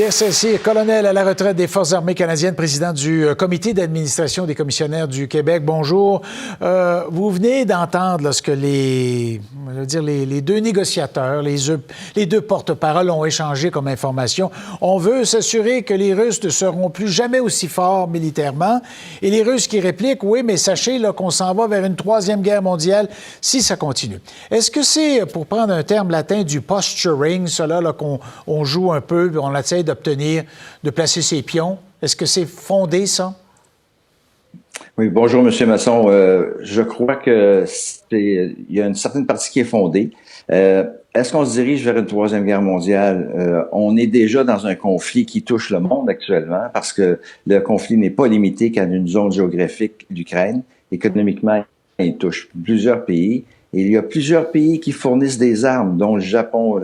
Pierre Saint-Cyr, colonel à la retraite des Forces armées canadiennes, président du comité d'administration des commissionnaires du Québec. Bonjour. Vous venez d'entendre là, ce que les deux négociateurs, les deux porte-paroles ont échangé comme information. On veut s'assurer que les Russes ne seront plus jamais aussi forts militairement. Et les Russes qui répliquent, oui, mais sachez là, qu'on s'en va vers une troisième guerre mondiale si ça continue. Est-ce que c'est, pour prendre un terme latin, du posturing, cela là, qu'on joue un peu, on essaie d'obtenir, de placer ses pions? Est-ce que c'est fondé, ça? Oui, bonjour, M. Masson. Je crois que il y a une certaine partie qui est fondée. Est-ce qu'on se dirige vers une troisième guerre mondiale? On est déjà dans un conflit qui touche le monde actuellement parce que le conflit n'est pas limité qu'à une zone géographique, l'Ukraine. Économiquement, il touche plusieurs pays. Et il y a plusieurs pays qui fournissent des armes, dont le Japon,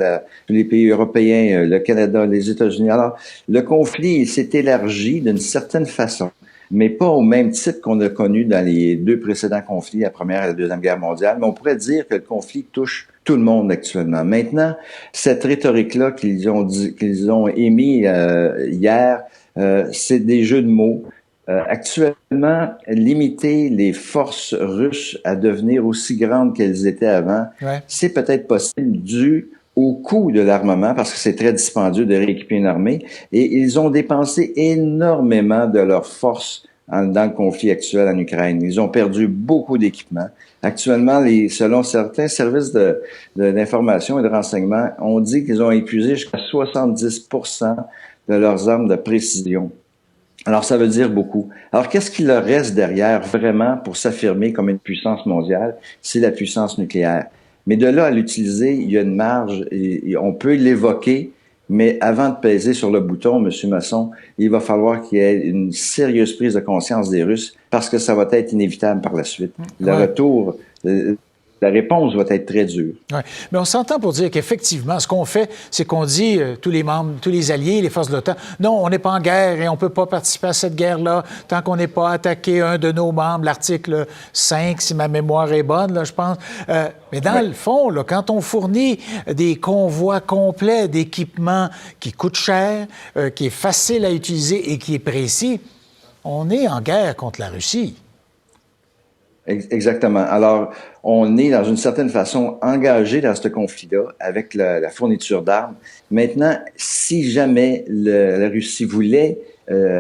les pays européens, le Canada, les États-Unis. Alors, le conflit s'est élargi d'une certaine façon, mais pas au même titre qu'on a connu dans les deux précédents conflits, la Première et la Deuxième Guerre mondiale. Mais on pourrait dire que le conflit touche tout le monde actuellement. Maintenant, cette rhétorique-là qu'ils ont émis hier, c'est des jeux de mots. Actuellement, limiter les forces russes à devenir aussi grandes qu'elles étaient avant, c'est peut-être possible dû au coût de l'armement, parce que c'est très dispendieux de rééquiper une armée, et ils ont dépensé énormément de leurs forces dans le conflit actuel en Ukraine. Ils ont perdu beaucoup d'équipements. Actuellement, selon certains services d'information et de renseignement, on dit qu'ils ont épuisé jusqu'à 70% de leurs armes de précision. Alors, ça veut dire beaucoup. Alors, qu'est-ce qu'il leur reste derrière vraiment pour s'affirmer comme une puissance mondiale? C'est la puissance nucléaire. Mais de là à l'utiliser, il y a une marge et on peut l'évoquer, mais avant de peser sur le bouton, M. Masson, il va falloir qu'il y ait une sérieuse prise de conscience des Russes parce que ça va être inévitable par la suite. Le retour... La réponse va être très dure. Oui, mais on s'entend pour dire qu'effectivement, ce qu'on fait, c'est qu'on dit, tous les membres, tous les alliés, les forces de l'OTAN, non, on n'est pas en guerre et on ne peut pas participer à cette guerre-là tant qu'on n'est pas attaqué un de nos membres, l'article 5, si ma mémoire est bonne, là, je pense. Mais dans le fond, là, quand on fournit des convois complets d'équipements qui coûtent cher, qui est facile à utiliser et qui est précis, on est en guerre contre la Russie. Exactement. Alors, on est dans une certaine façon engagé dans ce conflit-là avec la fourniture d'armes. Maintenant, si jamais la Russie voulait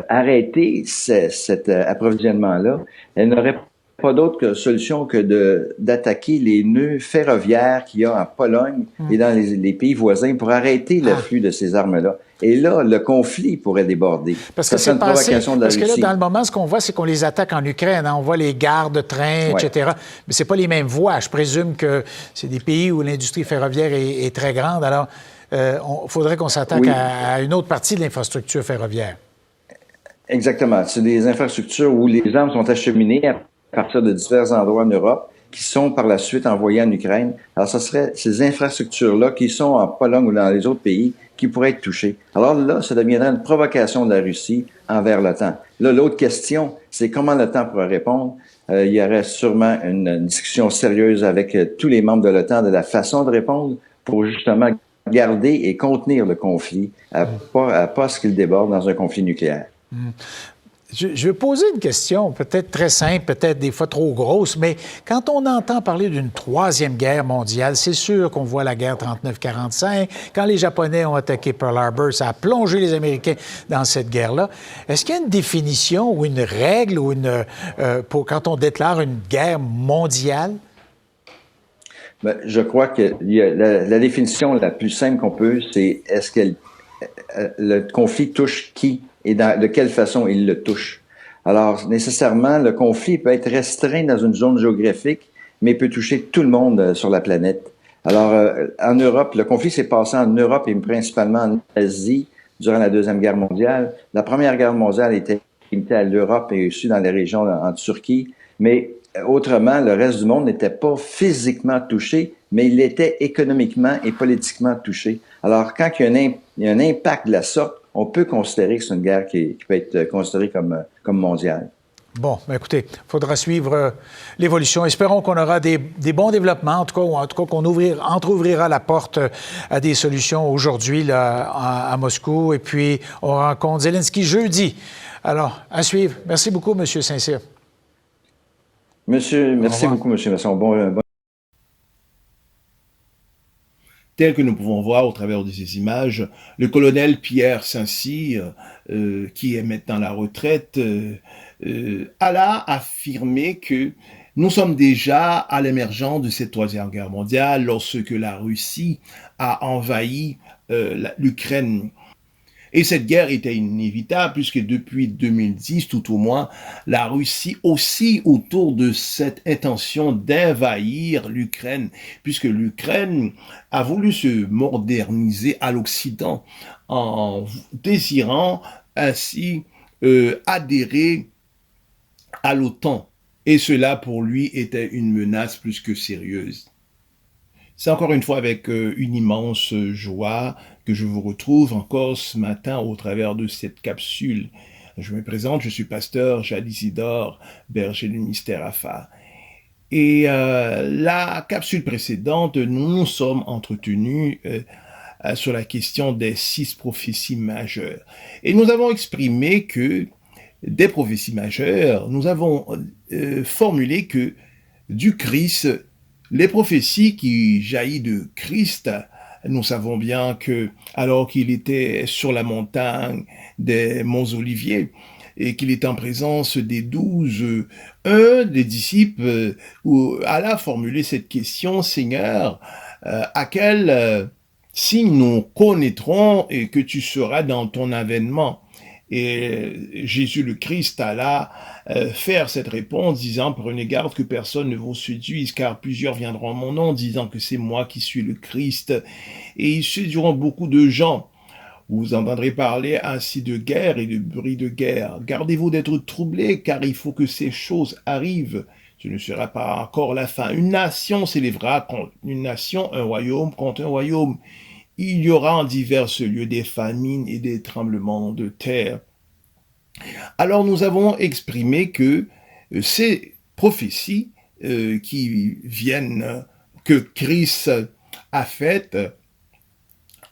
arrêter cet approvisionnement-là, elle n'aurait pas d'autre solution que d'attaquer les nœuds ferroviaires qu'il y a en Pologne et dans les pays voisins pour arrêter l'afflux de ces armes-là. Et là, le conflit pourrait déborder. Parce que c'est passé, parce que là, dans le moment, ce qu'on voit, c'est qu'on les attaque en Ukraine. Hein? On voit les gares de train, etc. Mais c'est pas les mêmes voies. Je présume que c'est des pays où l'industrie ferroviaire est très grande. Alors, il faudrait qu'on s'attaque à une autre partie de l'infrastructure ferroviaire. Exactement. C'est des infrastructures où les armes sont acheminées à partir de divers endroits en Europe qui sont par la suite envoyées en Ukraine. Alors, ce serait ces infrastructures-là qui sont en Pologne ou dans les autres pays qui pourraient être touchées. Alors là, ça deviendrait une provocation de la Russie envers l'OTAN. Là, l'autre question, c'est comment l'OTAN pourrait répondre. Il y aurait sûrement une discussion sérieuse avec tous les membres de l'OTAN de la façon de répondre pour justement garder et contenir le conflit à pas ce qu'il déborde dans un conflit nucléaire. Je vais poser une question, peut-être très simple, peut-être des fois trop grosse, mais quand on entend parler d'une troisième guerre mondiale, c'est sûr qu'on voit la guerre 39-45. Quand les Japonais ont attaqué Pearl Harbor, ça a plongé les Américains dans cette guerre-là. Est-ce qu'il y a une définition ou une règle ou pour quand on déclare une guerre mondiale? Ben, je crois que la définition la plus simple qu'on peut, c'est est-ce que le conflit touche qui? Et de quelle façon il le touche. Alors, nécessairement, le conflit peut être restreint dans une zone géographique, mais peut toucher tout le monde sur la planète. Alors, en Europe, le conflit s'est passé en Europe et principalement en Asie durant la Deuxième Guerre mondiale. La Première Guerre mondiale était limitée à l'Europe et aussi dans les régions en Turquie, mais autrement, le reste du monde n'était pas physiquement touché, mais il était économiquement et politiquement touché. Alors, quand il y a un impact de la sorte, on peut considérer que c'est une guerre qui peut être considérée comme mondiale. Bon, ben écoutez, il faudra suivre l'évolution. Espérons qu'on aura des bons développements, en tout cas, ou en tout cas qu'on entrouvrira la porte à des solutions aujourd'hui là, à Moscou. Et puis, on rencontre Zelensky jeudi. Alors, à suivre. Merci beaucoup, M. Saint-Cyr. Merci beaucoup, M. Masson. Tel que nous pouvons voir au travers de ces images, le colonel Pierre Saint-Cyr, qui est maintenant à la retraite, a affirmé que nous sommes déjà à l'émergence de cette troisième guerre mondiale lorsque la Russie a envahi l'Ukraine. Et cette guerre était inévitable puisque depuis 2010, tout au moins, la Russie oscille autour de cette intention d'invahir l'Ukraine, puisque l'Ukraine a voulu se moderniser à l'Occident en désirant ainsi adhérer à l'OTAN. Et cela, pour lui, était une menace plus que sérieuse. C'est encore une fois avec une immense joie que je vous retrouve encore ce matin au travers de cette capsule. Je me présente, je suis pasteur Jad Isidore, berger du mystère Afa. Et la capsule précédente, nous nous sommes entretenus sur la question des 6 prophéties majeures. Et nous avons exprimé que des prophéties majeures, nous avons formulé que du Christ, les prophéties qui jaillissent de Christ, nous savons bien que, alors qu'il était sur la montagne des Monts Oliviers, et qu'il est en présence des 12, un des disciples alla formuler cette question: Seigneur, à quel signe nous connaîtrons et que tu seras dans ton avènement? Et Jésus le Christ alla faire cette réponse disant: prenez garde que personne ne vous séduise, car plusieurs viendront en mon nom disant que c'est moi qui suis le Christ, et ils séduiront beaucoup de gens. Vous entendrez parler ainsi de guerre et de bruit de guerre. Gardez-vous d'être troublés, car il faut que ces choses arrivent. Ce ne sera pas encore la fin. Une nation s'élèvera contre une nation, un royaume contre un royaume. Il y aura en divers lieux des famines et des tremblements de terre. Alors nous avons exprimé que ces prophéties qui viennent, que Christ a faites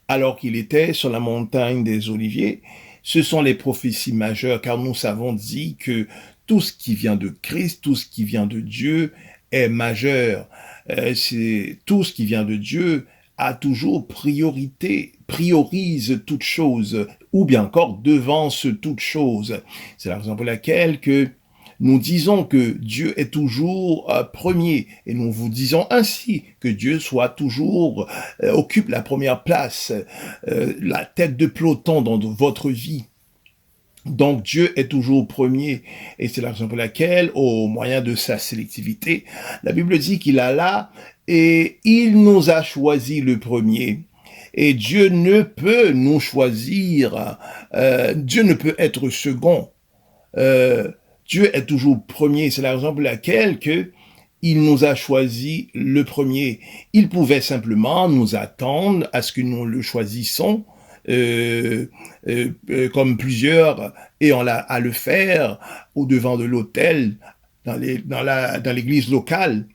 alors qu'il était sur la montagne des Oliviers, ce sont les prophéties majeures, car nous avons dit que tout ce qui vient de Christ, tout ce qui vient de Dieu est majeur. C'est tout ce qui vient de Dieu a toujours priorité, priorise toute chose, ou bien encore devance toute chose. C'est la raison pour laquelle que nous disons que Dieu est toujours premier, et nous vous disons ainsi que Dieu soit toujours, occupe la première place, la tête de peloton dans votre vie. Donc Dieu est toujours premier, et c'est la raison pour laquelle, au moyen de sa sélectivité, la Bible dit qu'il a là, et il nous a choisi le premier. Et Dieu ne peut nous choisir, Dieu ne peut être second. Dieu est toujours premier, c'est la raison pour laquelle que il nous a choisi le premier. Il pouvait simplement nous attendre à ce que nous le choisissons, comme plusieurs, et on l'a à le faire au devant de l'autel, dans l'église locale.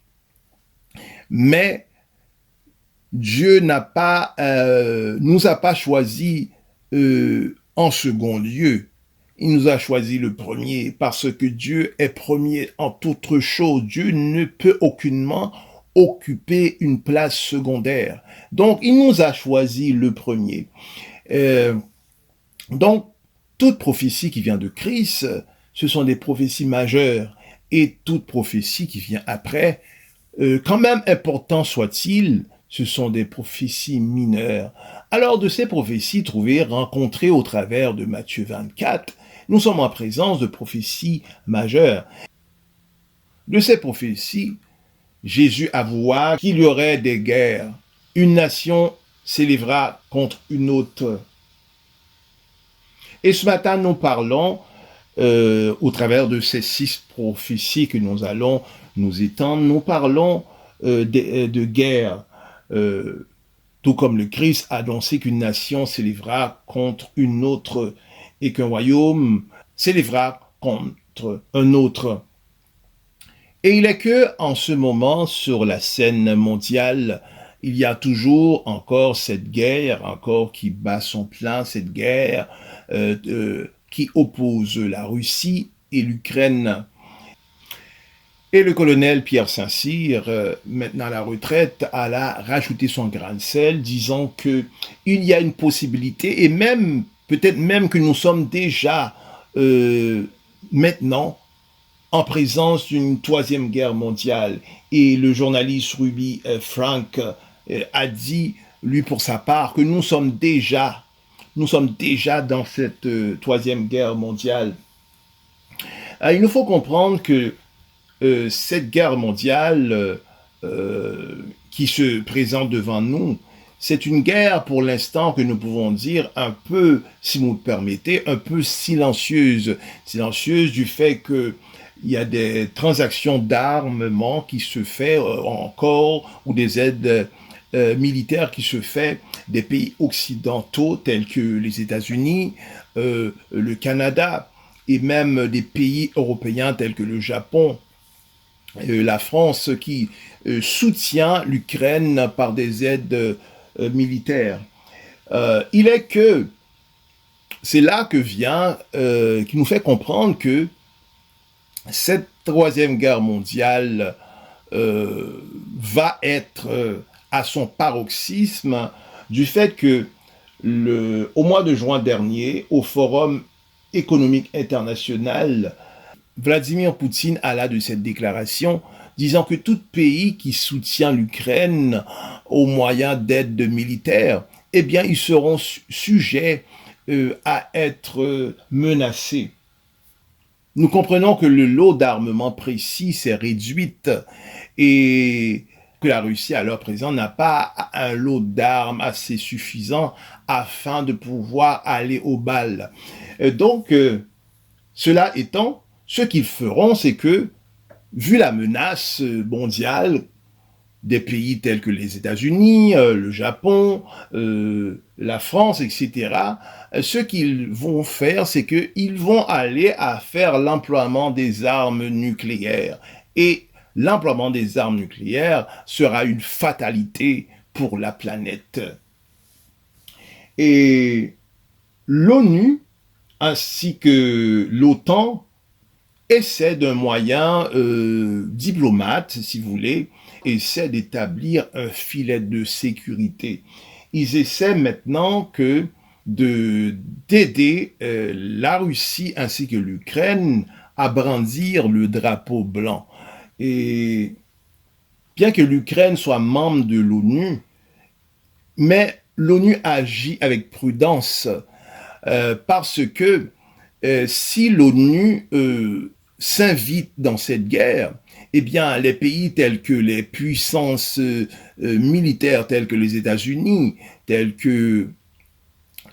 Mais Dieu nous a pas choisi en second lieu. Il nous a choisi le premier parce que Dieu est premier en toute chose. Dieu ne peut aucunement occuper une place secondaire. Donc, il nous a choisi le premier. Donc, toute prophétie qui vient de Christ, ce sont des prophéties majeures. Et toute prophétie qui vient après, quand même important soit-il, ce sont des prophéties mineures. Alors, de ces prophéties trouvées, rencontrées au travers de Matthieu 24, nous sommes en présence de prophéties majeures. De ces prophéties, Jésus avoua qu'il y aurait des guerres. Une nation s'élèvera contre une autre. Et ce matin, nous parlons, au travers de ces 6 prophéties que nous allons nous étendre, nous parlons de guerre. Tout comme le Christ a annoncé qu'une nation s'élèvera contre une autre et qu'un royaume s'élèvera contre contre un autre. Et il est que, en ce moment, sur la scène mondiale, il y a toujours encore cette guerre, encore qui bat son plein, cette guerre qui oppose la Russie et l'Ukraine. Et le colonel Pierre Saint-Cyr, maintenant à la retraite, a rajouté son grain de sel, disant que il y a une possibilité, et même, peut-être même que nous sommes déjà maintenant en présence d'une troisième guerre mondiale. Et le journaliste Ruby Frank a dit, lui pour sa part, que nous sommes déjà dans cette troisième guerre mondiale. Il nous faut comprendre que cette guerre mondiale qui se présente devant nous, c'est une guerre pour l'instant que nous pouvons dire un peu, si vous me permettez, un peu silencieuse. Silencieuse du fait que il y a des transactions d'armement qui se fait encore, ou des aides militaires qui se fait des pays occidentaux tels que les États-Unis, le Canada, et même des pays européens tels que le Japon, la France, qui soutient l'Ukraine par des aides militaires. Il est que c'est là que vient, qui nous fait comprendre que cette troisième guerre mondiale va être à son paroxysme du fait que au mois de juin dernier, au Forum économique international, Vladimir Poutine alla de cette déclaration disant que tout pays qui soutient l'Ukraine au moyen d'aide militaire, eh bien, ils seront sujets à être menacés. Nous comprenons que le lot d'armement précis s'est réduit et que la Russie, à l'heure présente, n'a pas un lot d'armes assez suffisant afin de pouvoir aller au bal. Donc, cela étant, ce qu'ils feront, c'est que, vu la menace mondiale des pays tels que les États-Unis, le Japon, la France, etc., ce qu'ils vont faire, c'est qu'ils vont aller à faire l'emploiement des armes nucléaires. Et l'emploiement des armes nucléaires sera une fatalité pour la planète. Et l'ONU, ainsi que l'OTAN, essaient d'un moyen diplomate, si vous voulez, essaient d'établir un filet de sécurité. Ils essaient maintenant d'aider la Russie ainsi que l'Ukraine à brandir le drapeau blanc. Et bien que l'Ukraine soit membre de l'ONU, mais l'ONU agit avec prudence parce que si l'ONU s'invite dans cette guerre, eh bien, les pays tels que les puissances militaires telles que les États-Unis, telles que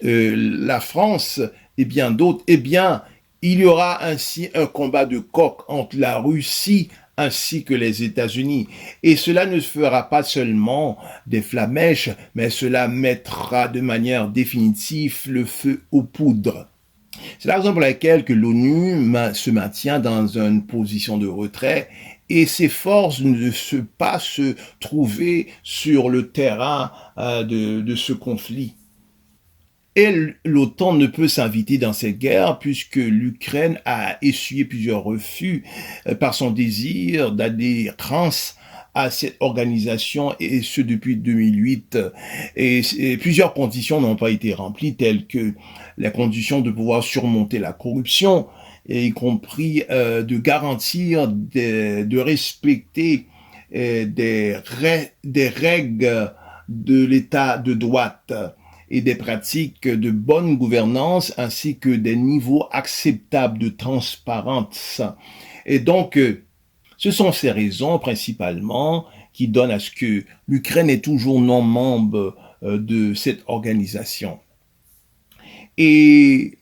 la France et bien d'autres, eh bien, il y aura ainsi un combat de coq entre la Russie ainsi que les États-Unis. Et cela ne fera pas seulement des flammèches, mais cela mettra de manière définitive le feu aux poudres. C'est la raison pour laquelle que l'ONU se maintient dans une position de retrait et s'efforce de ne pas se trouver sur le terrain de ce conflit. Et l'OTAN ne peut s'inviter dans cette guerre puisque l'Ukraine a essuyé plusieurs refus par son désir d'adhérence à cette organisation, et ce depuis 2008. Et plusieurs conditions n'ont pas été remplies, telles que la condition de pouvoir surmonter la corruption, y compris de garantir, de respecter des règles de l'état de droit et des pratiques de bonne gouvernance, ainsi que des niveaux acceptables de transparence. Et donc, ce sont ces raisons principalement qui donnent à ce que l'Ukraine est toujours non membre de cette organisation. Et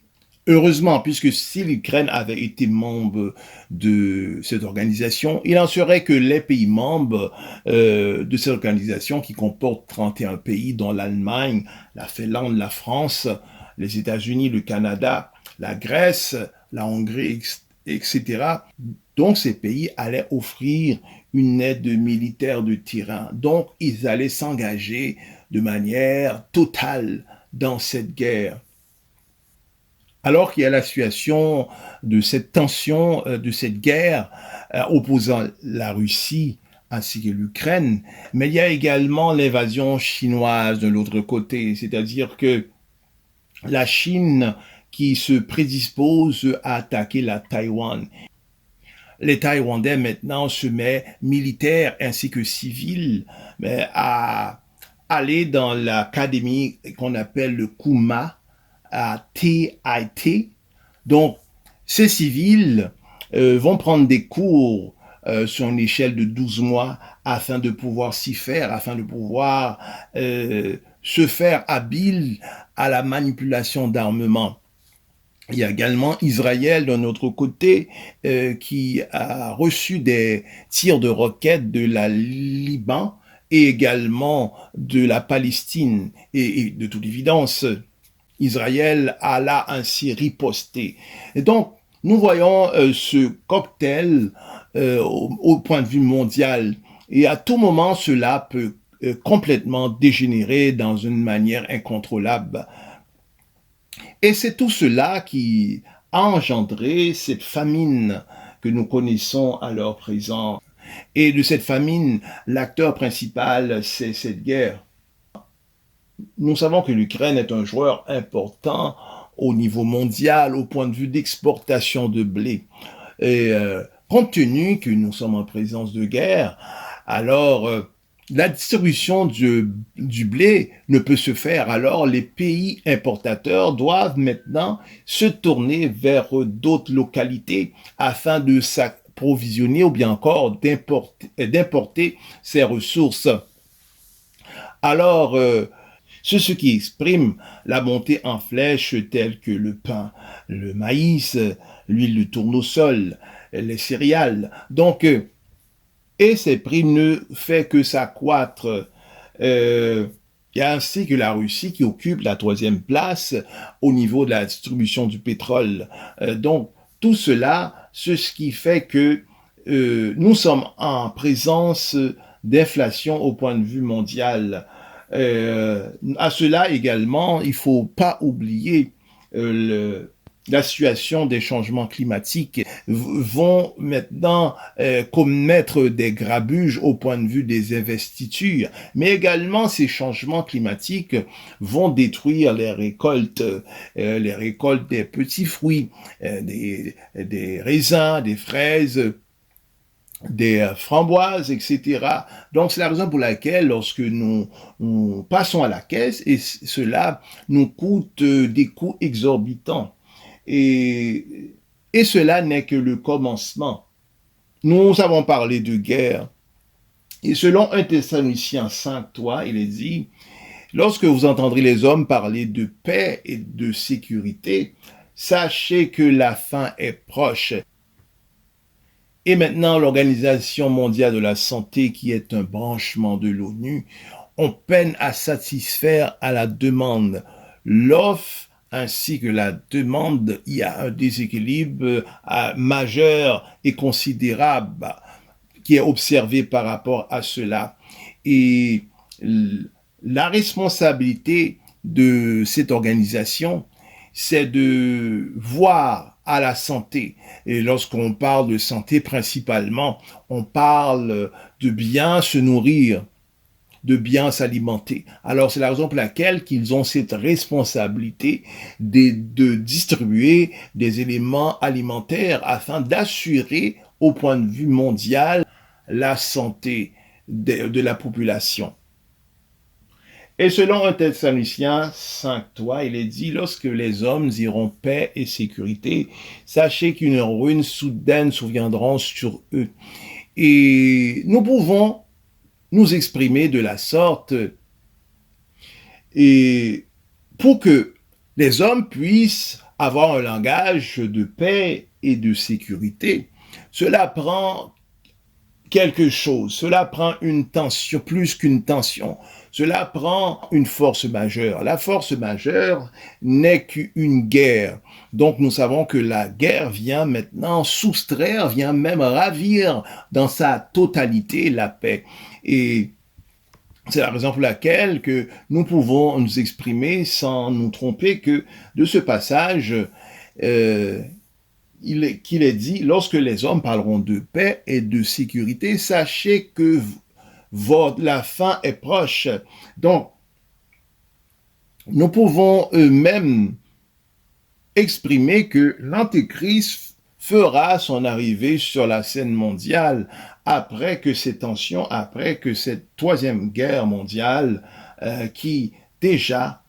heureusement, puisque si l'Ukraine avait été membre de cette organisation, il en serait que les pays membres de cette organisation, qui comporte 31 pays, dont l'Allemagne, la Finlande, la France, les États-Unis, le Canada, la Grèce, la Hongrie, etc. Donc ces pays allaient offrir une aide militaire de terrain. Donc ils allaient s'engager de manière totale dans cette guerre. Alors qu'il y a la situation de cette tension, de cette guerre opposant la Russie ainsi que l'Ukraine, mais il y a également l'invasion chinoise de l'autre côté, c'est-à-dire que la Chine qui se prédispose à attaquer la Taïwan. Les Taïwanais maintenant se mettent militaires ainsi que civils à aller dans l'académie qu'on appelle le Kuma, à TIT. Donc, ces civils vont prendre des cours sur une échelle de 12 mois afin de pouvoir s'y faire, afin de pouvoir se faire habile à la manipulation d'armement. Il y a également Israël d'un autre côté qui a reçu des tirs de roquettes de la Liban et également de la Palestine. Et de toute évidence, Israël a là ainsi riposté. Et donc, nous voyons ce cocktail au point de vue mondial. Et à tout moment, cela peut complètement dégénérer dans une manière incontrôlable. Et c'est tout cela qui a engendré cette famine que nous connaissons à l'heure présente. Et de cette famine, l'acteur principal, c'est cette guerre. Nous savons que l'Ukraine est un joueur important au niveau mondial, au point de vue d'exportation de blé. Et compte tenu que nous sommes en présence de guerre, alors la distribution du blé ne peut se faire. Alors les pays importateurs doivent maintenant se tourner vers d'autres localités afin de s'approvisionner ou bien encore d'importer ces ressources. Alors, c'est ce qui exprime la montée en flèche telle que le pain, le maïs, l'huile de tournesol, les céréales. Donc, et ces prix ne fait que s'accroître. Il y a ainsi que la Russie qui occupe la 3e place au niveau de la distribution du pétrole. Donc, tout cela, c'est ce qui fait que nous sommes en présence d'inflation au point de vue mondial. À cela également, il faut pas oublier la situation des changements climatiques vont maintenant commettre des grabuges au point de vue des investitures, mais également ces changements climatiques vont détruire les récoltes des petits fruits, des raisins, des fraises, des framboises, etc. Donc, c'est la raison pour laquelle, lorsque nous passons à la caisse, et cela nous coûte des coûts exorbitants. Et cela n'est que le commencement. Nous avons parlé de guerre. Et selon 1 Thessaloniciens 5:3, il est dit, lorsque vous entendrez les hommes parler de paix et de sécurité, sachez que la fin est proche. Et maintenant, l'Organisation mondiale de la santé, qui est un branchement de l'ONU, on peine à satisfaire à la demande. L'offre ainsi que la demande, il y a un déséquilibre majeur et considérable qui est observé par rapport à cela. Et la responsabilité de cette organisation, c'est de voir à la santé. Et lorsqu'on parle de santé principalement, on parle de bien se nourrir, de bien s'alimenter. Alors c'est la raison pour laquelle qu'ils ont cette responsabilité de distribuer des éléments alimentaires afin d'assurer au point de vue mondial la santé de la population. Et selon 1 Thessaloniciens 5:3, il est dit, lorsque les hommes iront paix et sécurité, sachez qu'une ruine soudaine surviendra sur eux. Et nous pouvons nous exprimer de la sorte et pour que les hommes puissent avoir un langage de paix et de sécurité, cela prend quelque chose, cela prend une tension, plus qu'une tension, cela prend une force majeure. La force majeure n'est qu'une guerre. Donc nous savons que la guerre vient maintenant soustraire, vient même ravir dans sa totalité la paix. Et c'est la raison pour laquelle que nous pouvons nous exprimer sans nous tromper que de ce passage, qu'il est dit, lorsque les hommes parleront de paix et de sécurité, sachez que la fin est proche. Donc, nous pouvons eux-mêmes exprimer que l'Antéchrist fera son arrivée sur la scène mondiale après que ces tensions, après que cette troisième guerre mondiale qui déjà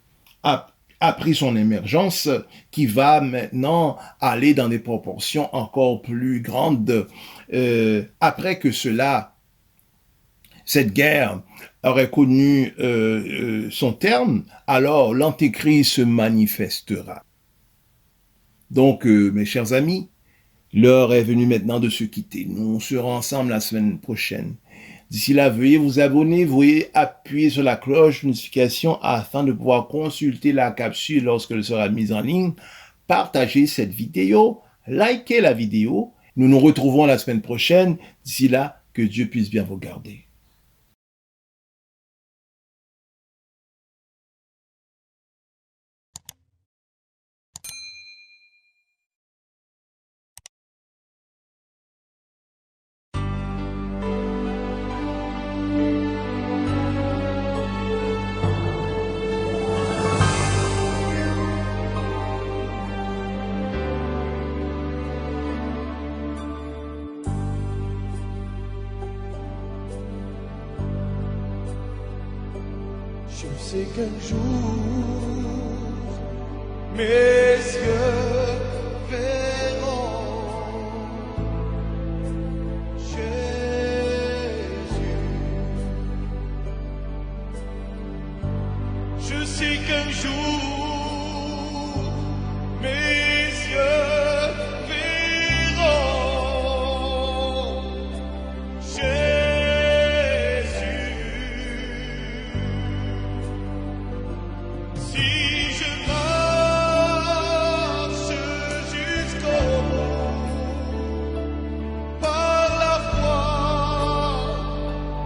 a pris son émergence, qui va maintenant aller dans des proportions encore plus grandes. Après que cette guerre aurait connu son terme, alors l'Antéchrist se manifestera. Donc, mes chers amis, l'heure est venue maintenant de se quitter. Nous serons ensemble la semaine prochaine. D'ici là, veuillez vous abonner, veuillez appuyer sur la cloche de notification afin de pouvoir consulter la capsule lorsqu'elle sera mise en ligne. Partagez cette vidéo, likez la vidéo. Nous nous retrouvons la semaine prochaine. D'ici là, que Dieu puisse bien vous garder. Je sais qu'un jour, mes yeux verront Jésus. Je sais qu'un jour, mes yeux verront Jésus. Si je marche jusqu'au bout, par la foi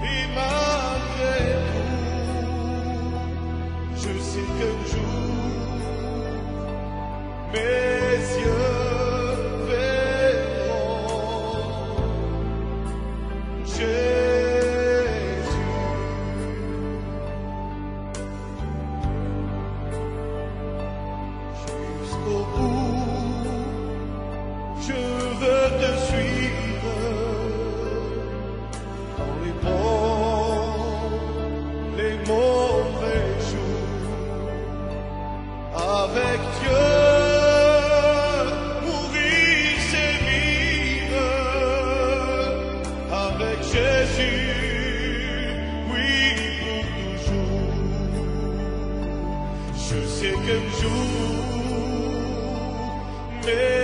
et malgré tout, je sais qu'un jour, mes yeux verront Jésus. Jusqu'au bout, je veux te suivre dans les bons, les mauvais jours. Avec Dieu, mourir c'est vivre. Avec Jésus, oui pour toujours. Je sais qu'un jour, mais